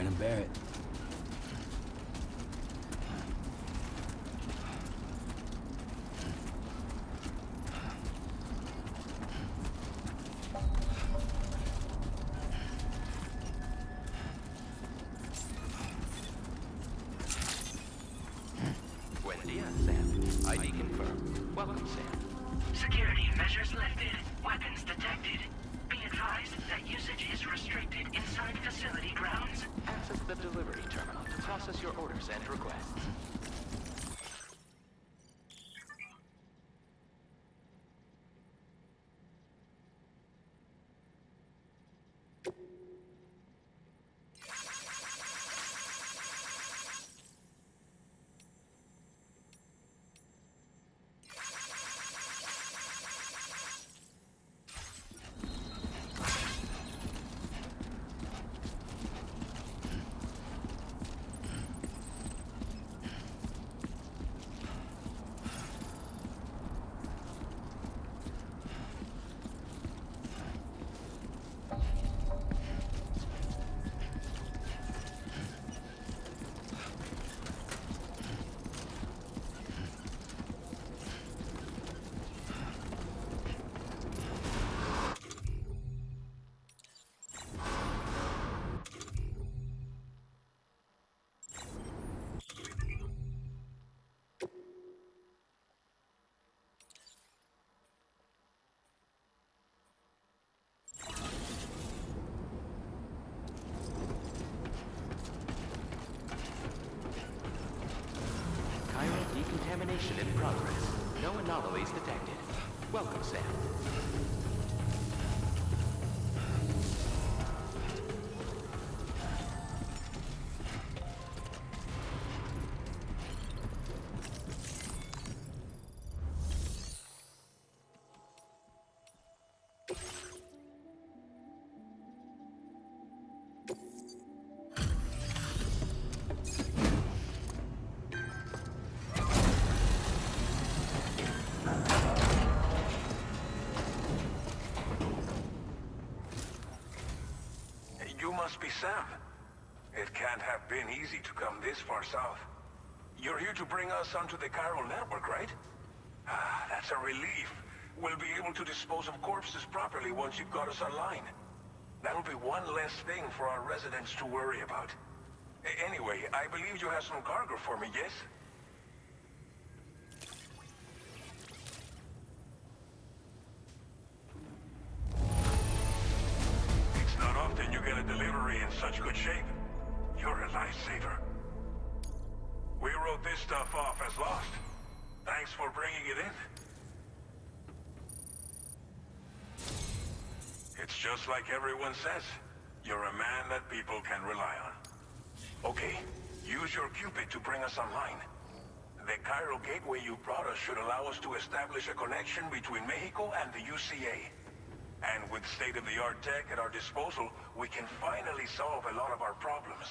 Grin and bear it. Buen dia, Sam. ID confirmed. Welcome, Sam. Security measures lifted. Weapons detected. Be advised that usage is restricted inside facility grounds. Access the delivery terminal to process your orders and requests. Decontamination in progress. No anomalies detected. Welcome, Sam. You must be Sam. It can't have been easy to come this far south. You're here to bring us onto the chiral network, right? Ah, that's a relief. We'll be able to dispose of corpses properly once you've got us online. That'll be one less thing for our residents to worry about. Anyway, I believe you have some cargo for me, yes? It's not often you get a delivery in such good shape. You're a lifesaver. We wrote this stuff off as lost. Thanks for bringing it in. It's just like everyone says. You're a man that people can rely on. Okay, use your Cupid to bring us online. The chiral gateway you brought us should allow us to establish a connection between Mexico and the UCA. And with state-of-the-art tech at our disposal, we can finally solve a lot of our problems.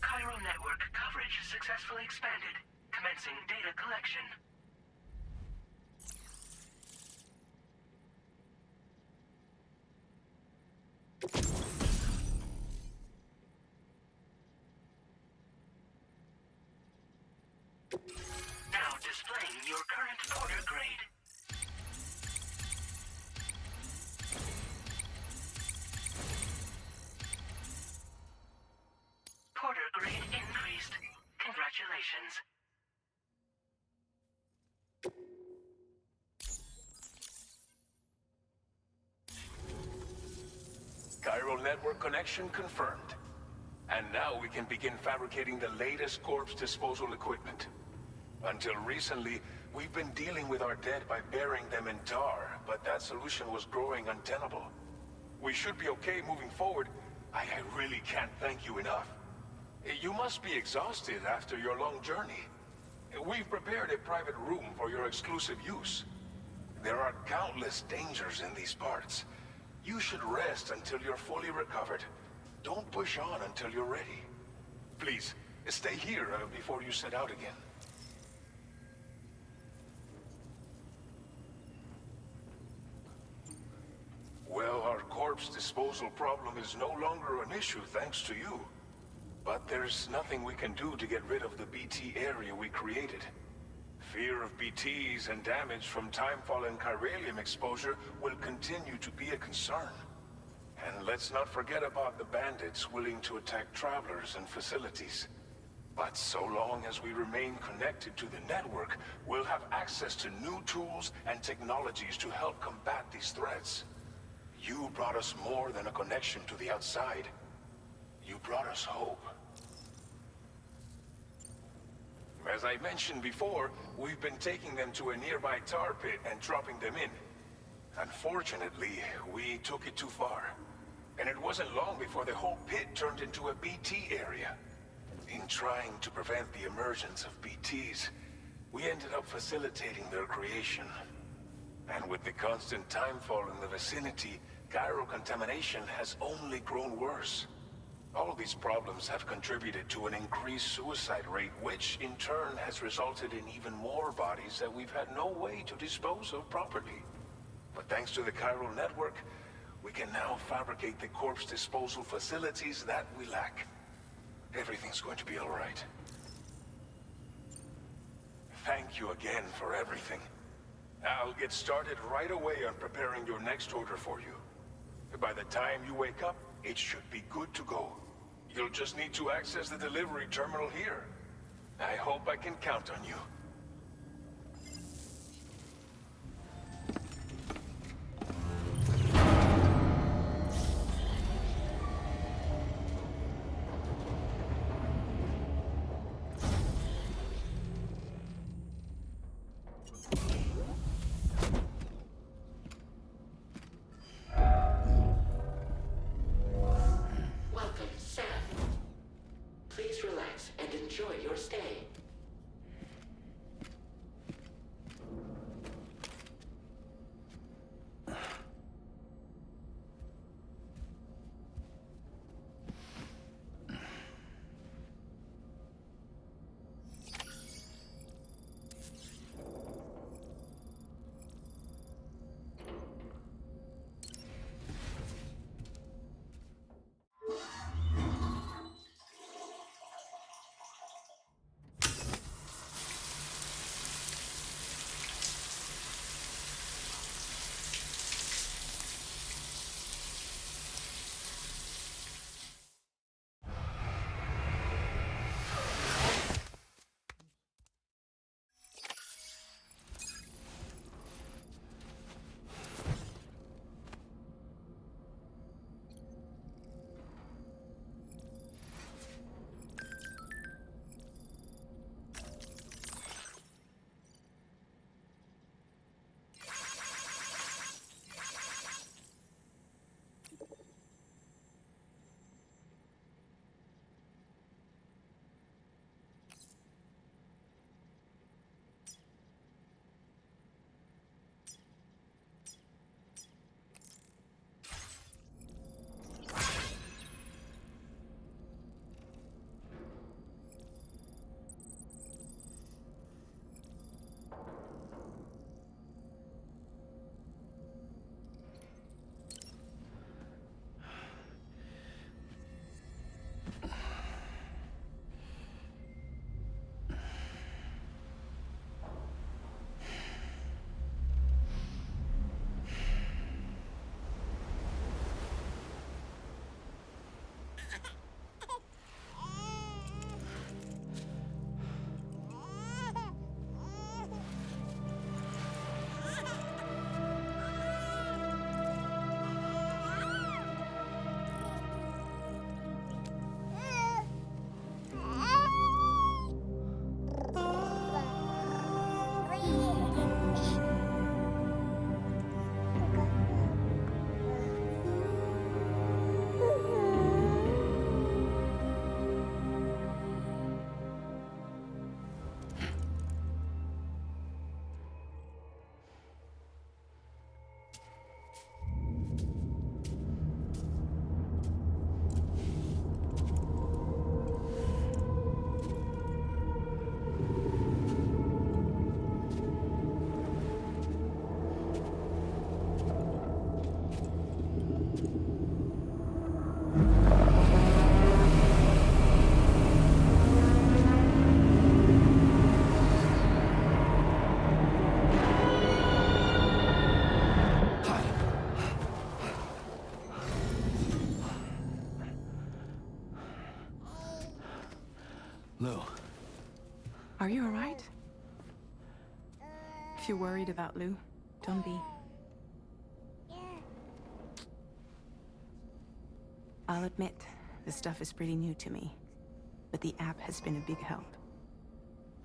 Chiral network coverage successfully expanded. Commencing data collection. Now displaying your current order grade. Porter grade increased. Congratulations. Chiral network connection confirmed. And now we can begin fabricating the latest corpse disposal equipment. Until recently, we've been dealing with our dead by burying them in tar, but that solution was growing untenable. We should be okay moving forward. I really can't thank you enough. You must be exhausted after your long journey. We've prepared a private room for your exclusive use. There are countless dangers in these parts. You should rest until you're fully recovered. Don't push on until you're ready. Please, stay here before you set out again. Well, our corpse disposal problem is no longer an issue thanks to you. But there's nothing we can do to get rid of the BT area we created. Fear of BTs and damage from timefall and chiralium exposure will continue to be a concern. And let's not forget about the bandits willing to attack travelers and facilities. But so long as we remain connected to the network, we'll have access to new tools and technologies to help combat these threats. You brought us more than a connection to the outside. You brought us hope. As I mentioned before, we've been taking them to a nearby tar pit and dropping them in. Unfortunately, we took it too far. And it wasn't long before the whole pit turned into a BT area. In trying to prevent the emergence of BTs, we ended up facilitating their creation. And with the constant timefall in the vicinity, chiral contamination has only grown worse. All these problems have contributed to an increased suicide rate, which in turn has resulted in even more bodies that we've had no way to dispose of properly. But thanks to the chiral network, we can now fabricate the corpse disposal facilities that we lack. Everything's going to be all right. Thank you again for everything. I'll get started right away on preparing your next order for you. By the time you wake up, it should be good to go. You'll just need to access the delivery terminal here. I hope I can count on you. Lou. Are you alright? If you're worried about Lou, don't be. I'll admit, this stuff is pretty new to me, but the app has been a big help.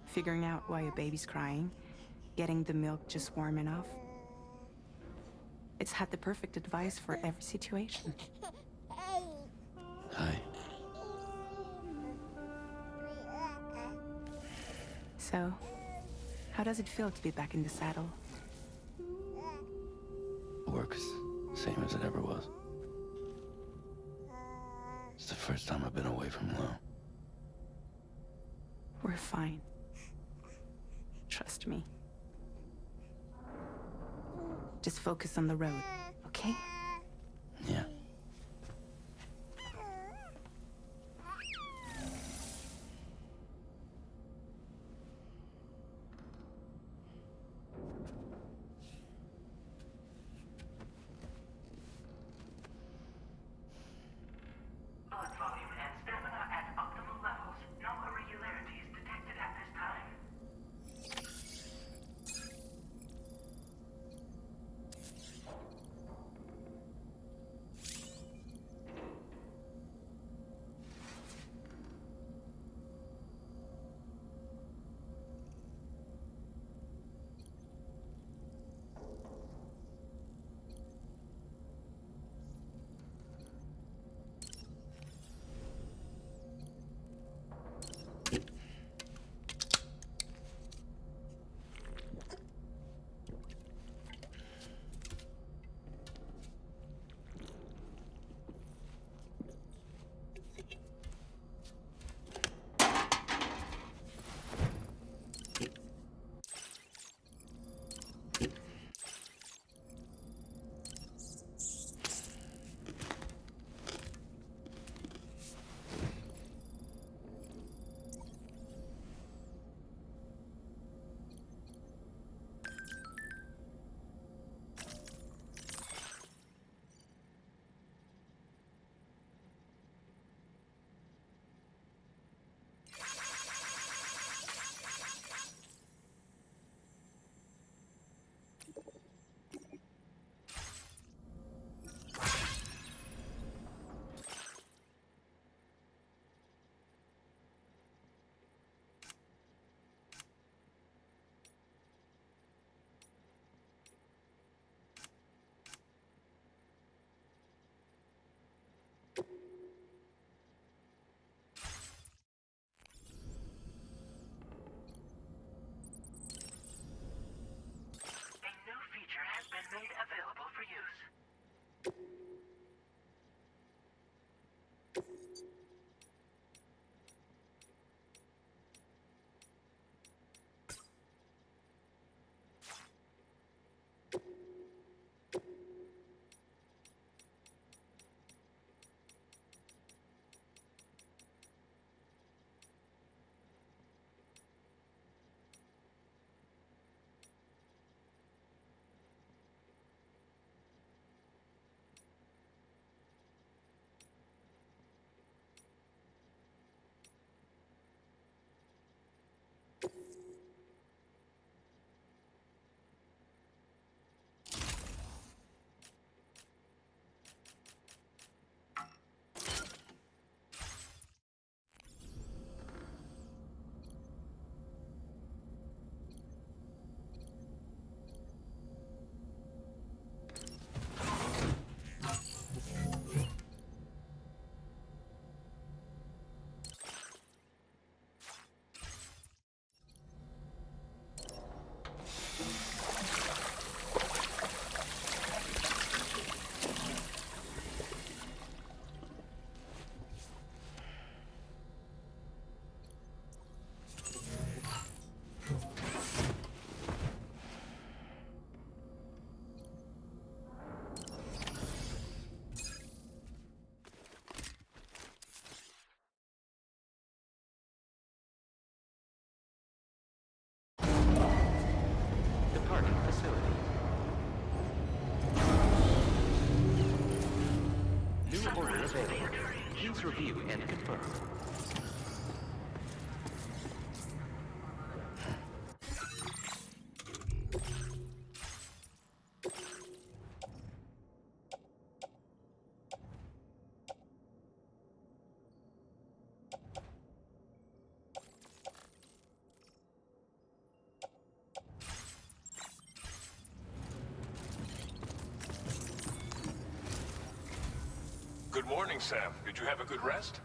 Figuring out why a baby's crying, getting the milk just warm enough. It's had the perfect advice for every situation. Hi. So, how does it feel to be back in the saddle? Work's same as it ever was. It's the first time I've been away from Lou. We're fine. Trust me. Just focus on the road, okay? Yeah. Blood volume and stamina at optimal levels. No irregularities detected at this time. Made available for use. New order available. Please review and confirm. Good morning, Sam. Did you have a good rest?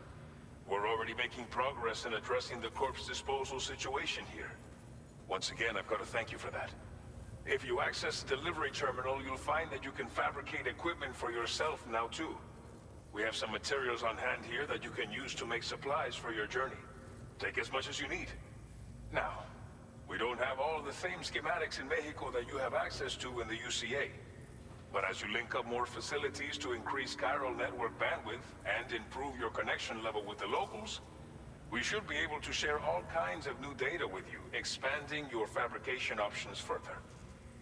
We're already making progress in addressing the corpse disposal situation here. Once again, I've got to thank you for that. If you access the delivery terminal, you'll find that you can fabricate equipment for yourself now too. We have some materials on hand here that you can use to make supplies for your journey. Take as much as you need. Now, we don't have all the same schematics in Mexico that you have access to in the UCA. But as you link up more facilities to increase chiral network bandwidth and improve your connection level with the locals, we should be able to share all kinds of new data with you, expanding your fabrication options further.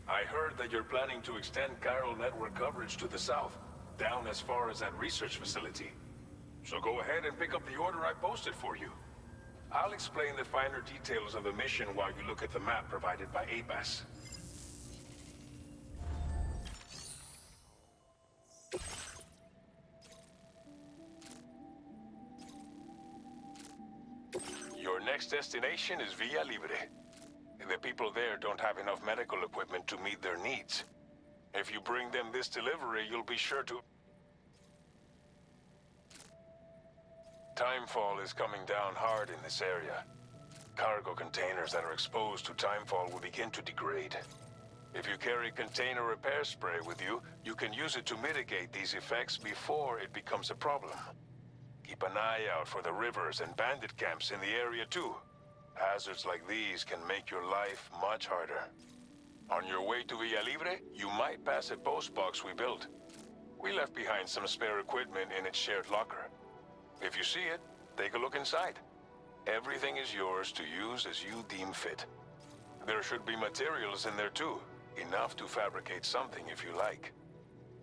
I heard that you're planning to extend chiral network coverage to the south, down as far as that research facility. So go ahead and pick up the order I posted for you. I'll explain the finer details of the mission while you look at the map provided by ABAS. Your next destination is Villa Libre. The people there don't have enough medical equipment to meet their needs. If you bring them this delivery, you'll be sure to... Timefall is coming down hard in this area. Cargo containers that are exposed to timefall will begin to degrade. If you carry container repair spray with you, you can use it to mitigate these effects before it becomes a problem. Keep an eye out for the rivers and bandit camps in the area too. Hazards like these can make your life much harder. On your way to Villa Libre, you might pass a post box we built. We left behind some spare equipment in its shared locker. If you see it, take a look inside. Everything is yours to use as you deem fit. There should be materials in there too, enough to fabricate something if you like.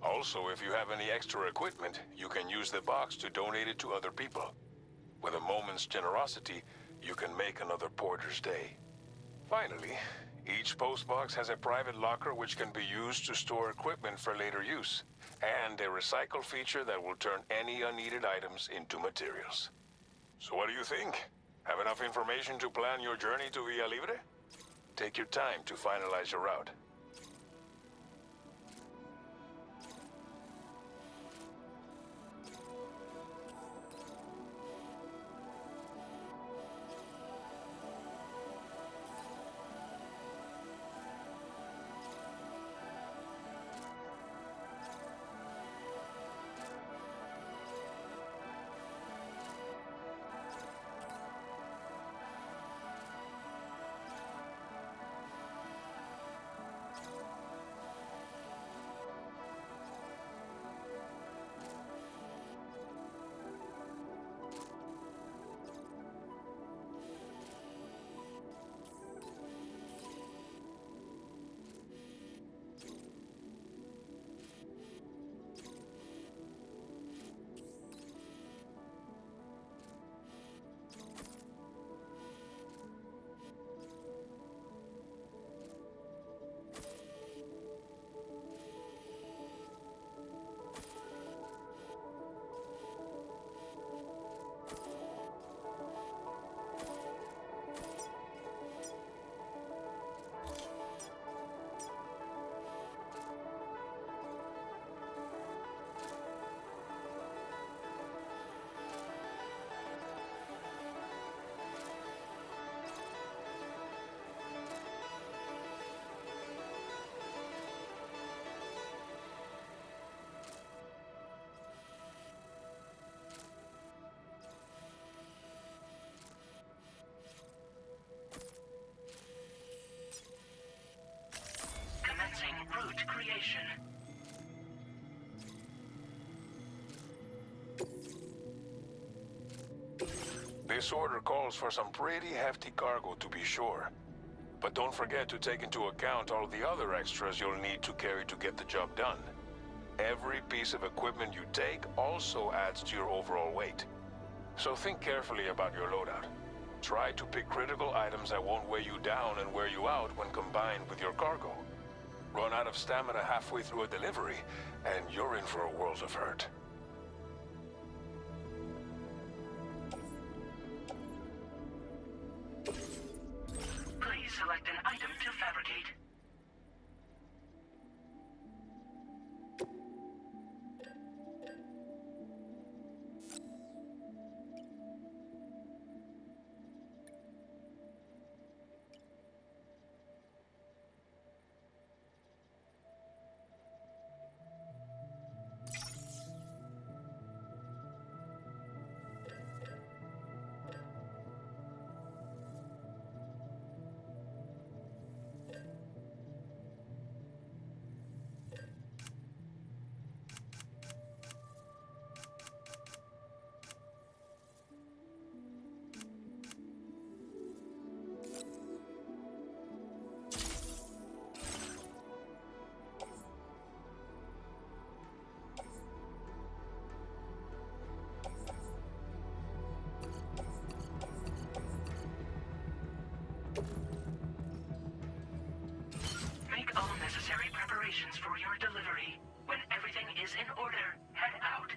Also, if you have any extra equipment, you can use the box to donate it to other people. With a moment's generosity, you can make another porter's day. Finally, each postbox has a private locker which can be used to store equipment for later use, and a recycle feature that will turn any unneeded items into materials. So what do you think? Have enough information to plan your journey to Villa Libre? Take your time to finalize your route. Route creation. This order calls for some pretty hefty cargo to be sure. But don't forget to take into account all the other extras you'll need to carry to get the job done. Every piece of equipment you take also adds to your overall weight. So think carefully about your loadout. Try to pick critical items that won't weigh you down and wear you out when combined with your cargo. Run out of stamina halfway through a delivery, and you're in for a world of hurt. Please select an item to fabricate. is in order. Head out.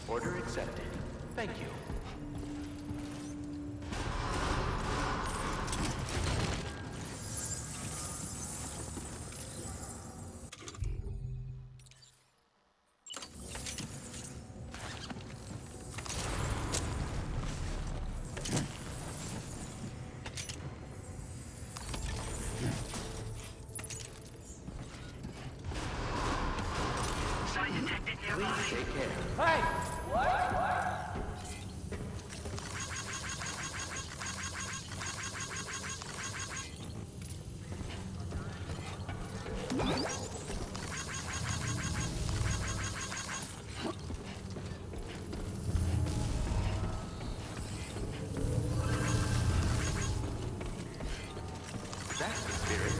Order accepted. Thank you. Sign detected nearby. Please take care. That's the spirit.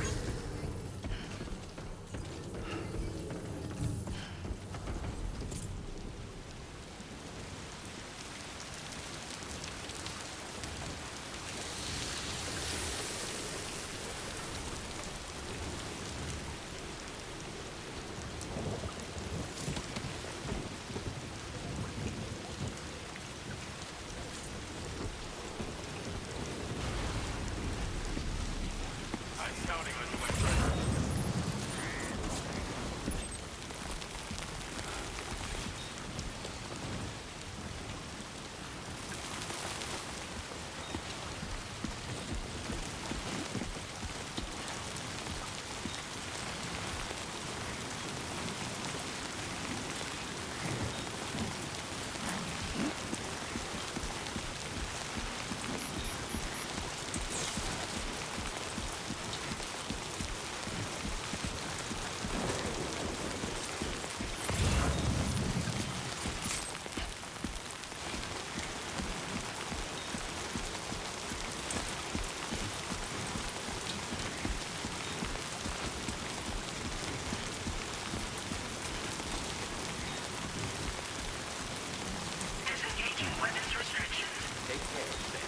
Disengaging weapons restrictions. Take care, then.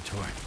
territory.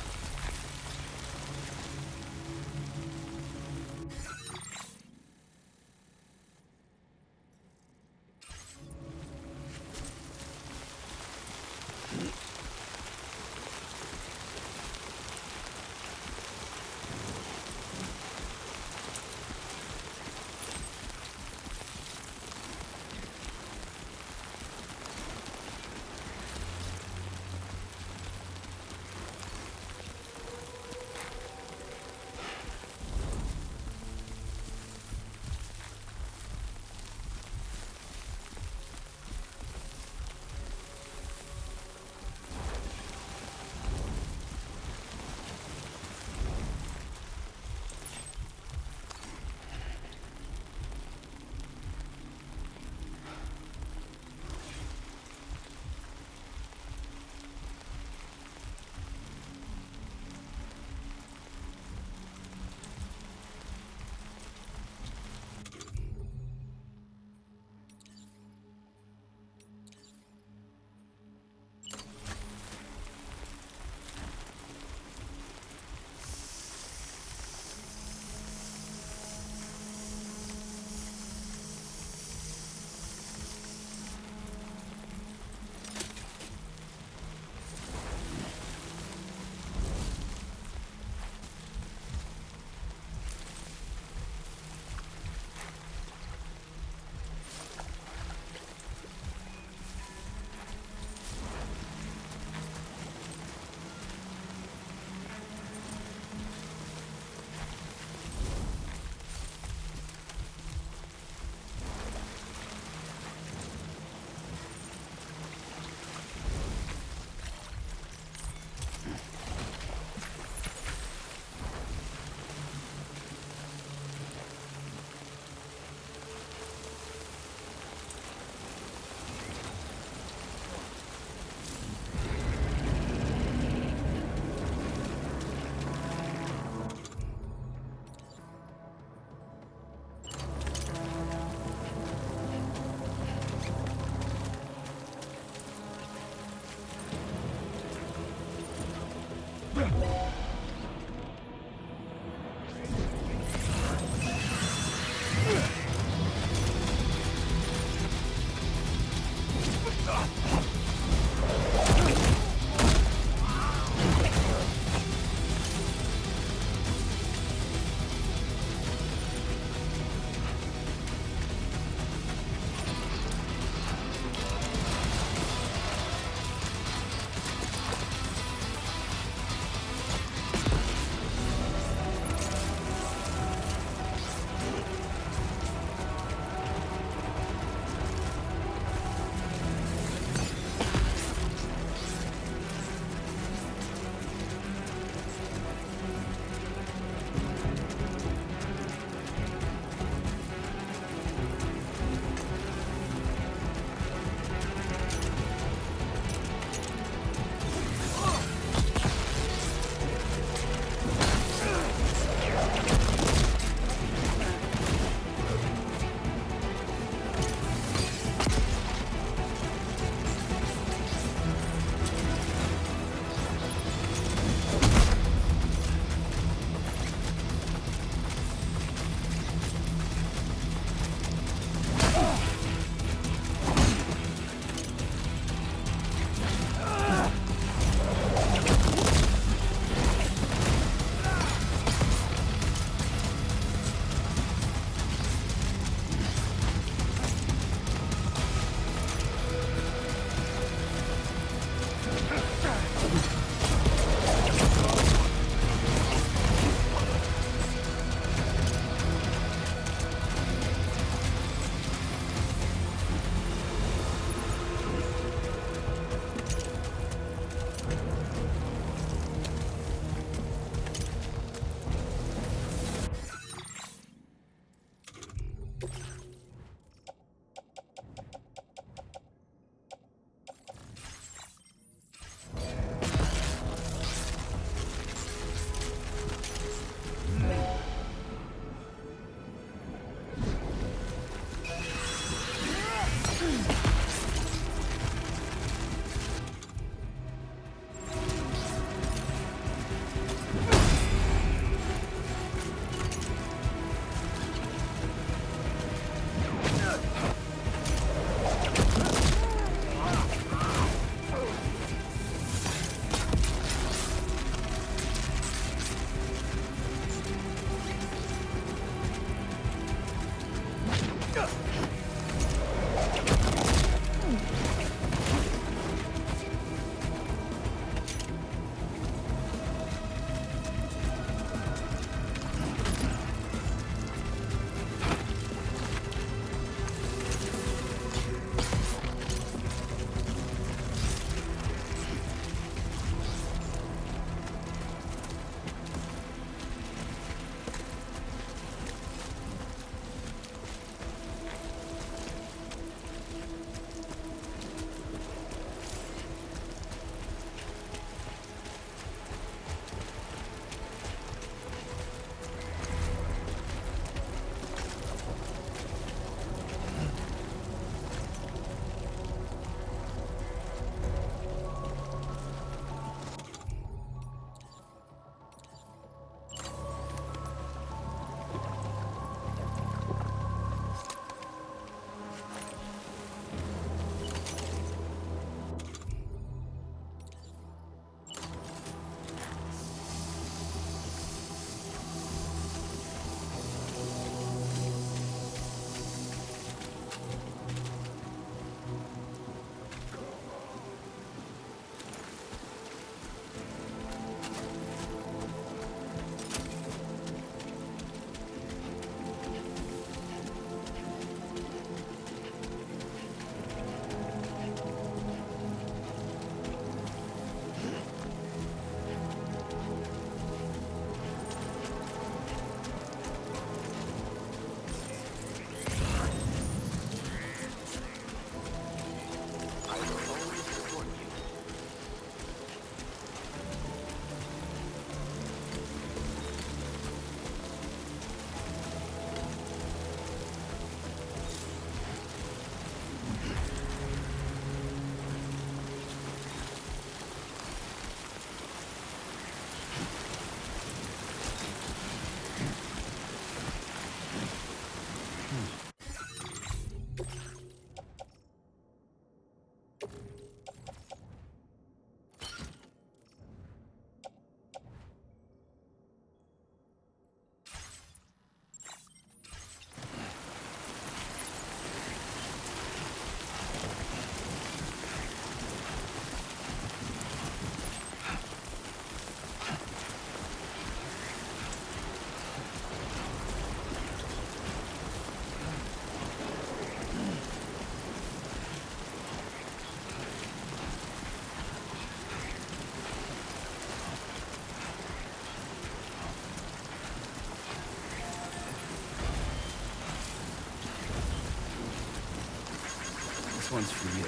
This one's for you.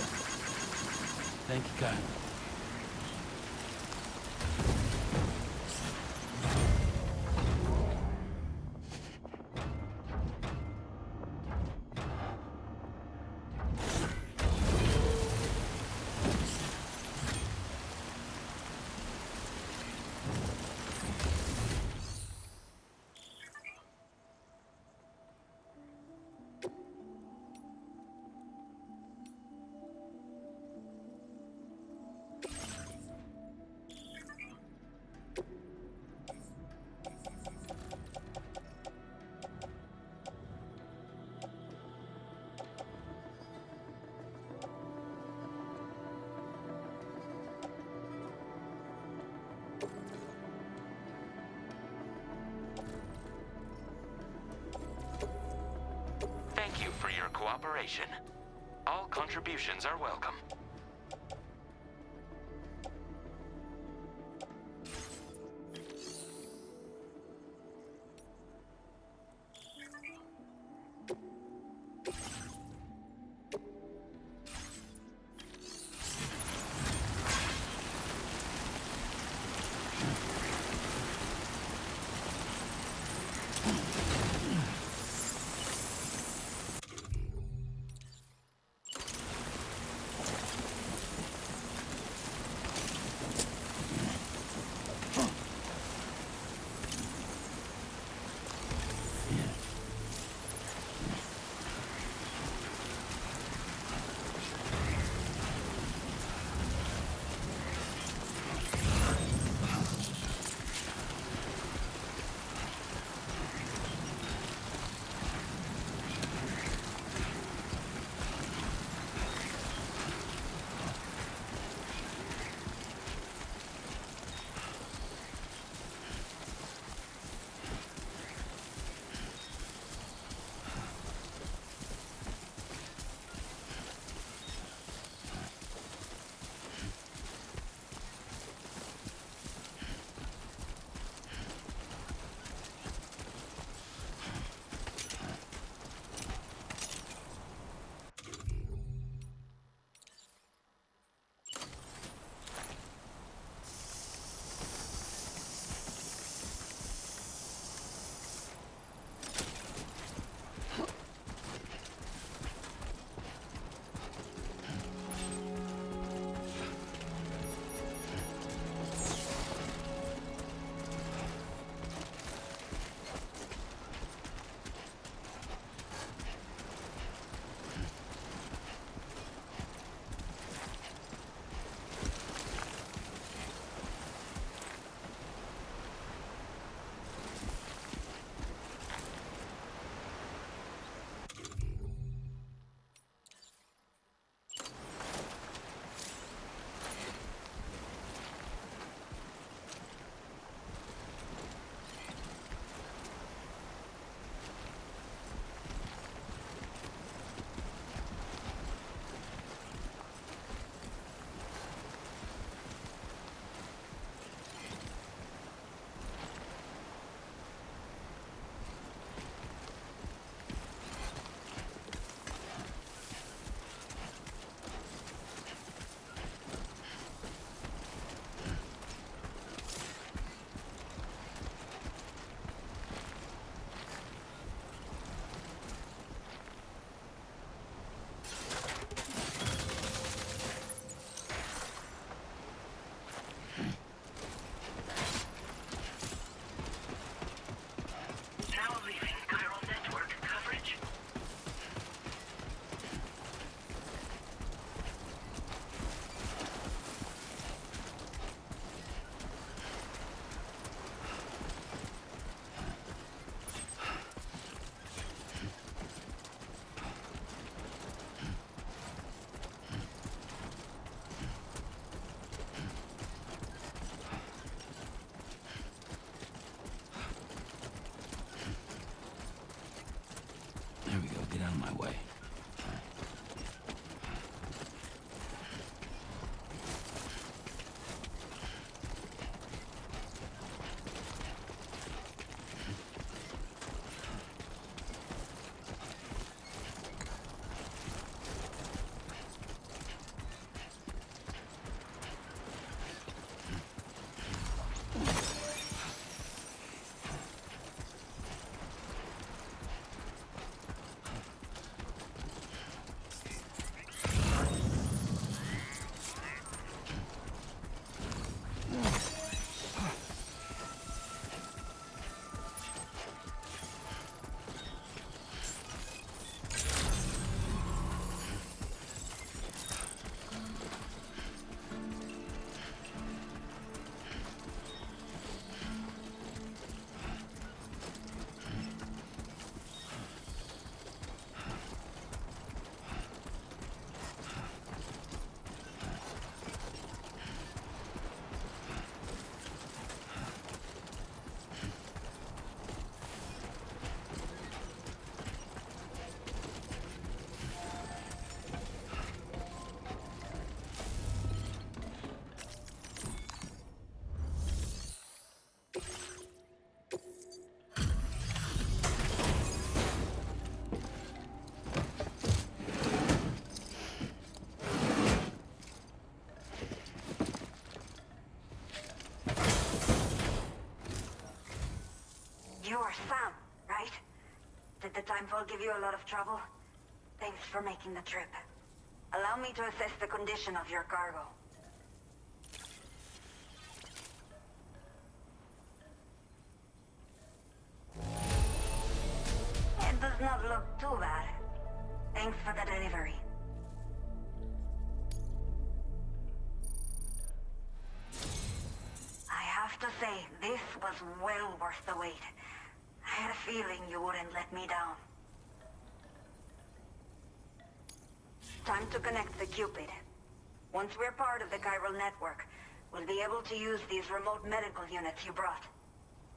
Thank you, Kyle. Thank you for your cooperation. All contributions are welcome. Get out of my way. You're Sam, right? Did the timefall give you a lot of trouble? Thanks for making the trip. Allow me to assess the condition of your cargo. It does not look too bad. Thanks for the delivery. I have to say, this was well worth the wait. I had a feeling you wouldn't let me down. Time to connect the Cupid. Once we're part of the chiral network, we'll be able to use these remote medical units you brought.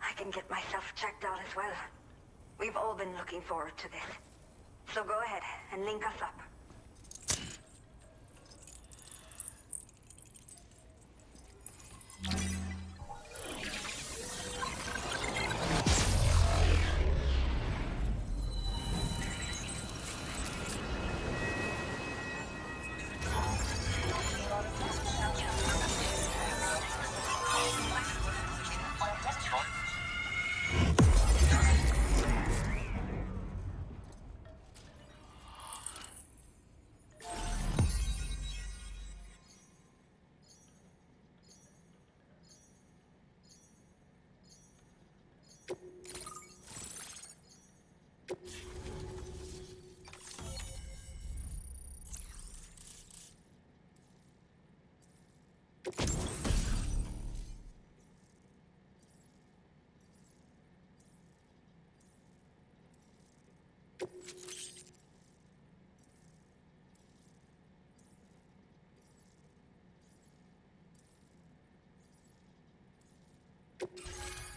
I can get myself checked out as well. We've all been looking forward to this. So go ahead and link us up.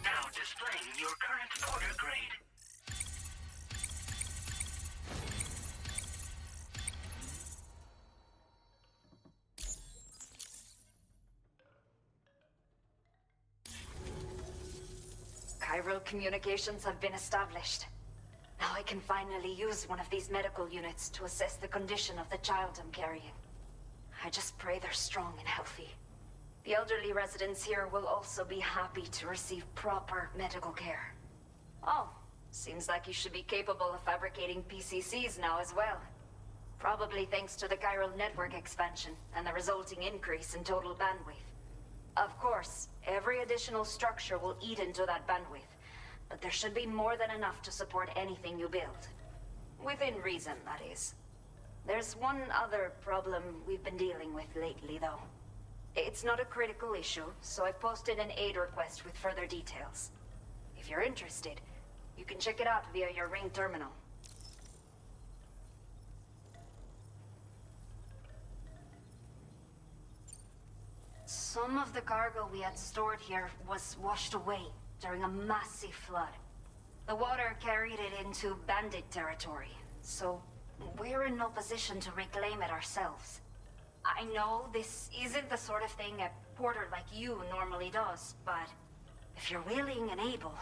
Now displaying your current order grade. Chiral communications have been established. Now I can finally use one of these medical units to assess the condition of the child I'm carrying. I just pray they're strong and healthy. The elderly residents here will also be happy to receive proper medical care. Oh, seems like you should be capable of fabricating PCCs now as well. Probably thanks to the chiral network expansion and the resulting increase in total bandwidth. Of course, every additional structure will eat into that bandwidth, but there should be more than enough to support anything you build. Within reason, that is. There's one other problem we've been dealing with lately, though. It's not a critical issue, so I posted an aid request with further details. If you're interested, you can check it out via your ring terminal. Some of the cargo we had stored here was washed away during a massive flood. The water carried it into bandit territory, so we're in no position to reclaim it ourselves. I know this isn't the sort of thing a porter like you normally does, but if you're willing and able,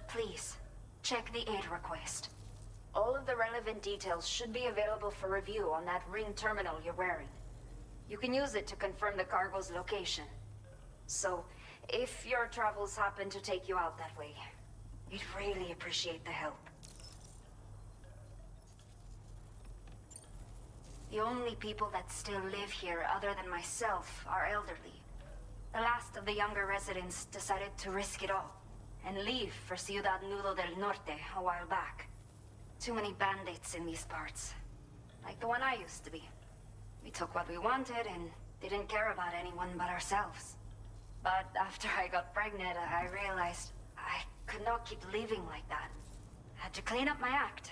please, check the aid request. All of the relevant details should be available for review on that ring terminal you're wearing. You can use it to confirm the cargo's location. So, if your travels happen to take you out that way, we'd really appreciate the help. The only people that still live here other than myself are elderly. The last of the younger residents decided to risk it all and leave for Ciudad Nudo del Norte a while back. Too many bandits in these parts. Like the one I used to be. We took what we wanted and didn't care about anyone but ourselves. But after I got pregnant, I realized I could not keep living like that. I had to clean up my act.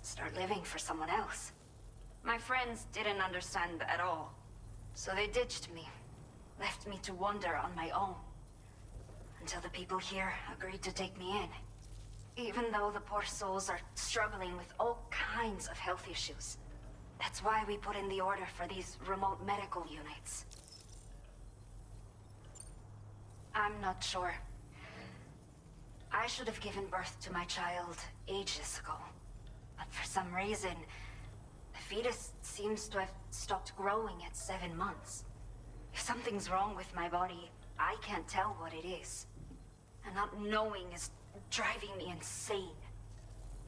Start living for someone else. My friends didn't understand at all. So they ditched me. Left me to wander on my own. Until the people here agreed to take me in. Even though the poor souls are struggling with all kinds of health issues. That's why we put in the order for these remote medical units. I'm not sure. I should have given birth to my child ages ago. But for some reason, the fetus seems to have stopped growing at 7 months. If something's wrong with my body, I can't tell what it is. And not knowing is driving me insane.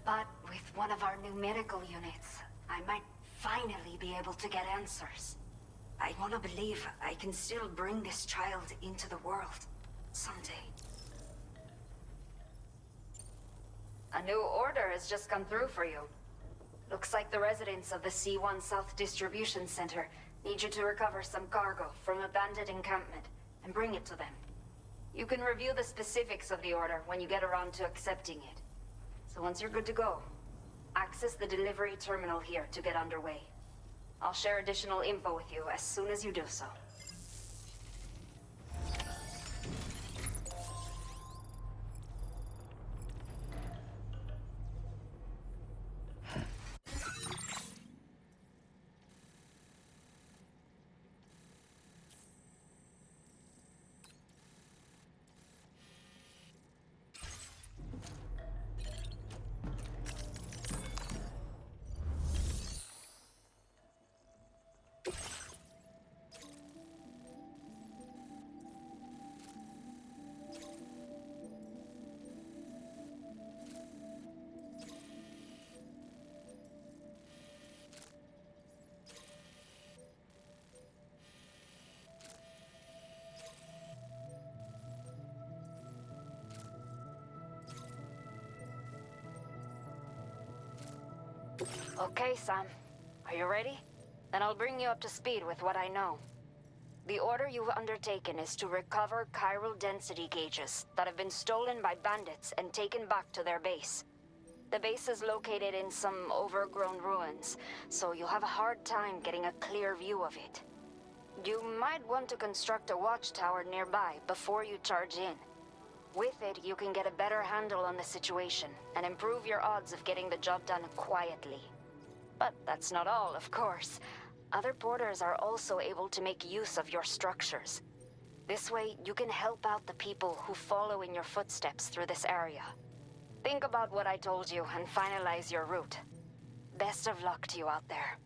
But with one of our new medical units, I might finally be able to get answers. I want to believe I can still bring this child into the world someday. A new order has just come through for you. Looks like the residents of the C1 South Distribution Center need you to recover some cargo from a bandit encampment and bring it to them. You can review the specifics of the order when you get around to accepting it. So once you're good to go, access the delivery terminal here to get underway. I'll share additional info with you as soon as you do so. Okay, Sam. Are you ready? Then I'll bring you up to speed with what I know. The order you've undertaken is to recover chiral density gauges that have been stolen by bandits and taken back to their base. The base is located in some overgrown ruins, so you'll have a hard time getting a clear view of it. You might want to construct a watchtower nearby before you charge in. With it, you can get a better handle on the situation and improve your odds of getting the job done quietly. But that's not all, of course. Other porters are also able to make use of your structures. This way, you can help out the people who follow in your footsteps through this area. Think about what I told you and finalize your route. Best of luck to you out there.